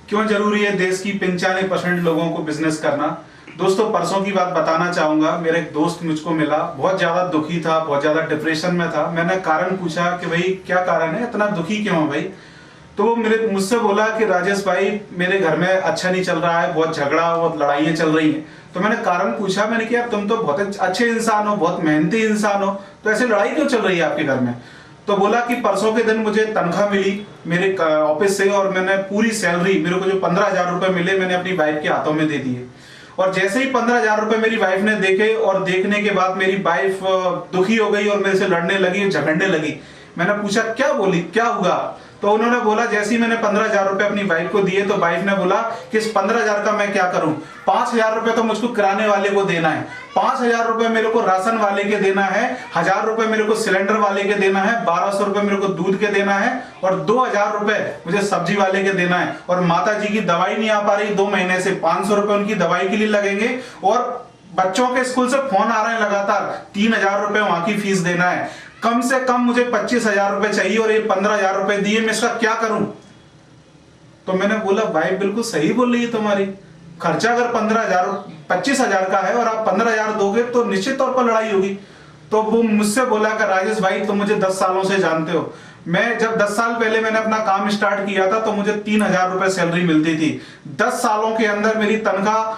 क्यों जरूरी है देश की 95% लोगों को बिजनेस करना। दोस्तों परसों की बात बताना चाहूंगा। मेरा एक दोस्त मुझको मिला, बहुत ज्यादा दुखी था, बहुत ज्यादा डिप्रेशन में था। मैंने कारण पूछा कि भाई क्या कारण है, इतना दुखी क्यों है भाई। तो वो मुझसे बोला कि राजेश भाई मेरे घर में अच्छा नहीं चल रहा है, बहुत झगड़ा, बहुत लड़ाइयाँ चल रही हैं। तो मैंने कारण पूछा, मैंने कहा तुम तो बहुत अच्छे इंसान हो, बहुत मेहनती इंसान हो, तो ऐसे लड़ाई क्यों चल रही है आपके घर में। तो बोला कि परसों के दिन मुझे तनख्वाह मिली मेरे ऑफिस से और मैंने पूरी सैलरी, मेरे को जो 15,000 रुपए मिले, मैंने अपनी वाइफ के हाथों में दे दिए। और जैसे ही 15,000 रुपए मेरी वाइफ ने देखे और देखने के बाद मेरी वाइफ दुखी हो गई और मेरे से लड़ने लगी, झगड़ने लगी। मैंने पूछा क्या बोली, क्या हुआ। तो उन्होंने बोला जैसे ही मैंने 15,000 रुपए अपनी वाइफ को दिए तो वाइफ ने बोला कि इस 15,000 का मैं क्या करूं, 5,000 रुपए तो मुझको किराने वाले को देना है, 5,000 रुपए मेरे को राशन वाले के देना है, 1,000 रुपए मेरे को सिलेंडर वाले के देना है, 1,200 रुपए मेरे को दूध के देना है और 2,000 रुपए मुझे सब्जी वाले के देना है। और माता जी की दवाई नहीं आ पा रही 2 महीने से, 500 रुपए उनकी दवाई के लिए लगेंगे। और बच्चों के स्कूल से फोन आ रहे हैं लगातार, 3,000 रुपए वहां की फीस देना है। कम से कम मुझे 25,000 रुपए चाहिए और ये 15,000 रुपए दिए, मैं इसका क्या करूं। तो मैंने बोला भाई बिल्कुल सही बोल रही है तुम्हारी, खर्चा अगर 25,000 का है और आप 15,000 दोगे तो निश्चित तौर पर लड़ाई होगी। तो वो मुझसे बोला कि राजेश भाई तुम मुझे 10 सालों से जानते हो, मैं जब 10 साल पहले मैंने अपना काम स्टार्ट किया था तो मुझे 3,000 रुपए सैलरी मिलती थी। 10 सालों के अंदर मेरी तनख्वाह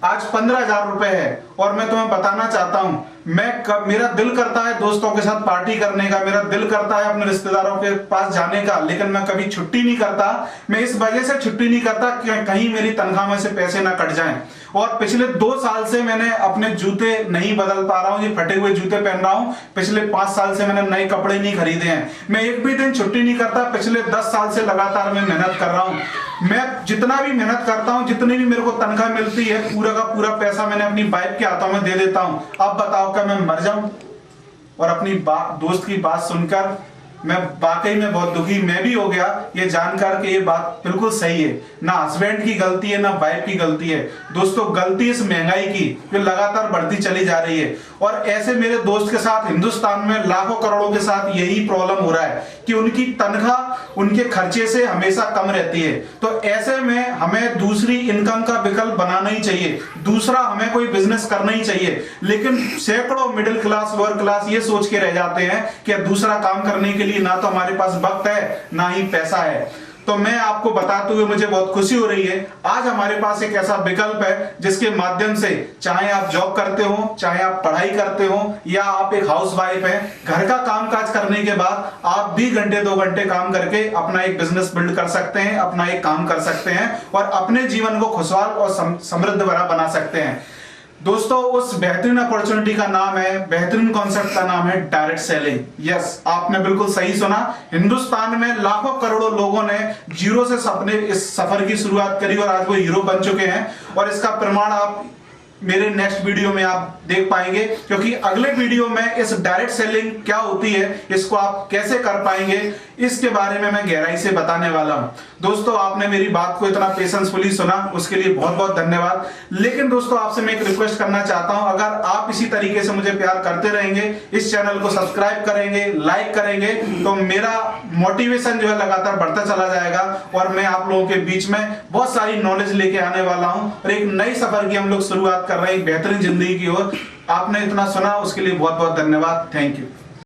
आज 15,000 रुपए है। और मैं तुम्हें बताना चाहता हूं, मेरा दिल करता है दोस्तों के साथ पार्टी करने का, मेरा दिल करता है अपने रिश्तेदारों के पास जाने का, लेकिन मैं कभी छुट्टी नहीं करता। मैं इस वजह से छुट्टी नहीं करता कि कहीं मेरी तनख्वाह में से पैसे ना कट जाएं। और पिछले 2 साल से मैंने अपने जूते नहीं बदल पा रहा हूं, ये फटे हुए जूते पहन रहा हूं। पिछले 5 साल से मैंने नए कपड़े नहीं खरीदे हैं। मैं एक भी दिन छुट्टी नहीं करता। पिछले 10 साल से लगातार मैं मेहनत कर रहा हूं। मैं जितना भी मेहनत करता हूं, जितनी भी मेरे को तनख्वाह मिलती है, पूरा का पूरा पैसा मैंने अपनी वाइफ के हाथों में दे देता हूं। अब बताओ क्या मैं मर जाऊं। और अपनी दोस्त की बात सुनकर मैं वाकई में बहुत दुखी मैं भी हो गया, ये जानकर कि ये बात बिल्कुल सही है। ना हस्बैंड की गलती है, ना वाइफ की गलती है। दोस्तों गलती इस महंगाई की जो लगातार बढ़ती चली जा रही है। और ऐसे मेरे दोस्त के साथ हिंदुस्तान में लाखों करोड़ों के साथ यही प्रॉब्लम हो रहा है कि उनकी तनख्वाह उनके खर्चे से हमेशा कम रहती है। तो ऐसे में हमें दूसरी इनकम का विकल्प बनाना ही चाहिए, दूसरा हमें कोई बिजनेस करना ही चाहिए। लेकिन सैकड़ों मिडिल क्लास, लोअर क्लास ये सोच के रह जाते हैं कि दूसरा काम करने के लिए ना तो हमारे पास वक्त है ना ही पैसा है। तो मैं आपको बताते हुए मुझे बहुत खुशी हो रही है, आज हमारे पास एक ऐसा विकल्प है जिसके माध्यम से चाहे आप जॉब करते हो, चाहे आप पढ़ाई करते हो, या आप एक हाउस वाइफ हैं, घर का काम काज करने के बाद आप भी घंटे 2 घंटे काम करके अपना एक बिजनेस बिल्ड कर सकते हैं, अपना एक काम कर सकते हैं और अपने जीवन को खुशहाल और समृद्ध भरा बना सकते हैं। दोस्तों उस बेहतरीन अपॉर्चुनिटी का नाम है, बेहतरीन कॉन्सेप्ट का नाम है डायरेक्ट सेलिंग। यस, आपने बिल्कुल सही सुना। हिंदुस्तान में लाखों करोड़ों लोगों ने जीरो से अपने इस सफर की शुरुआत करी और आज वो हीरो बन चुके हैं। और इसका प्रमाण आप मेरे नेक्स्ट वीडियो में आप देख पाएंगे, क्योंकि अगले वीडियो में इस डायरेक्ट सेलिंग क्या होती है, इसको आप कैसे कर पाएंगे, इसके बारे में मैं गहराई से बताने वाला हूं। दोस्तों आपने मेरी बात को इतना पेशेंसफुली सुना, उसके लिए बहुत बहुत धन्यवाद। लेकिन दोस्तों आपसे मैं एक रिक्वेस्ट करना चाहता हूं, अगर आप इसी तरीके से मुझे प्यार करते रहेंगे, इस चैनल को सब्सक्राइब करेंगे, लाइक करेंगे, तो मेरा मोटिवेशन जो है लगातार बढ़ता चला जाएगा और मैं आप लोगों के बीच में बहुत सारी नॉलेज लेके आने वाला हूं और एक नई सफर की हम लोग शुरुआत कर रहे हैं, बेहतरीन जिंदगी की ओर। आपने इतना सुना उसके लिए बहुत बहुत धन्यवाद। Thank you.